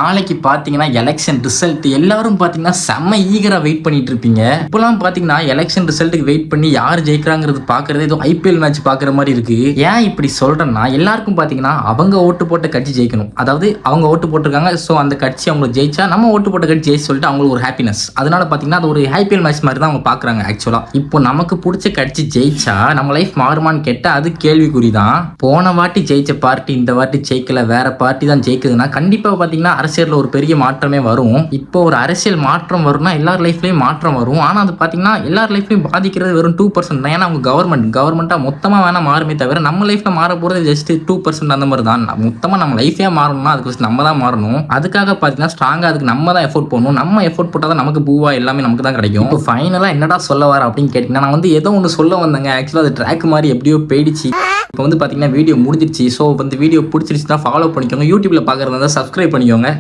நாளைக்கு பார்த்தீங்கன்னா election result எல்லாரும் பார்த்தீங்கன்னா செம்ம ஈகரா வெயிட் பண்ணிட்டு இருப்பீங்க. இப்போலாம் பார்த்தீங்கன்னா எலெக்ஷன் ரிசல்ட்டுக்கு வெயிட் பண்ணி யார் ஜெயிக்கிறாங்கிறது பார்க்கறது ஏதோ ஐபிஎல் மேட்ச் பார்க்குற மாதிரி இருக்கு. ஏன் இப்படி சொல்றேன்னா எல்லாருக்கும் பார்த்தீங்கன்னா அவங்க ஓட்டு போட்ட கட்சி ஜெயிக்கணும். அதாவது அவங்க ஓட்டு போட்டிருக்காங்க, ஸோ அந்த கட்சி அவங்களுக்கு ஜெயிச்சா நம்ம ஓட்டு போட்ட கட்சி ஜெயிச்சு சொல்லிட்டு அவங்களுக்கு ஒரு ஹாப்பினஸ். அதனால பார்த்தீங்கன்னா அது ஒரு ஐபிஎல் மேட்ச் மாதிரி தான் அவங்க பார்க்குறாங்க. ஆக்சுவலா இப்போ நமக்கு பிடிச்ச கட்சி ஜெயிச்சா நம்ம லைஃப் மாறுமான்னு கேட்டால் அது கேள்விக்குறி தான். போன வாட்டி ஜெயிச்ச பார்ட்டி இந்த வாட்டி ஜெயிக்கல, வேற பார்ட்டி தான் ஜெயிக்குதுன்னா கண்டிப்பாக பார்த்தீங்கன்னா அரசியலில் ஒரு பெரிய மாற்றமே வரும். இப்போ ஒரு அரசியல் மாற்றம் வரும்னா எல்லார் லைஃப்லேயும் மாற்றம் வரும். ஆனால் அது பார்த்தீங்கன்னா எல்லார் லைஃப்லையும் பாதிக்கிறது வெறும் 2% தான். ஏன்னா அவங்க கவர்மெண்ட்டாக மொத்தமாக வேணால் மாறுமே தவிர நம்ம லைஃப்பில் மாற போகிறது ஜஸ்ட் 2% அந்த மாதிரி தான். மொத்தமாக நம்ம லைஃபே மாறணும்னா அதுக்கு நம்ம தான் மாறணும். அதுக்காக பார்த்தீங்கன்னா ஸ்ட்ராங்காக அதுக்கு நம்ம தான் எஃபோர்ட் பண்ணணும். நம்ம எஃபோர்ட் போட்டால் தான் நமக்கு பூவா எல்லாமே நமக்கு தான் கிடைக்கும். இப்போ ஃபைனலாக என்னடா சொல்ல வர அப்படின்னு கேட்டிங்கன்னா நான் ஏதோ ஒன்று சொல்ல வந்தேங்க. ஆக்சுவலாக அது ட்ராக் மாதிரி எப்படியோ போயிடுச்சு. இப்போ பார்த்தீங்கன்னா வீடியோ முடிஞ்சிருச்சு. ஸோ வீடியோ பிடிச்சிருச்சு தான் ஃபாலோ பண்ணிக்கோங்க. யூடியூப்ல பார்க்குறதா சப்ஸ்கிரைப் பண்ணிக்கோங்க.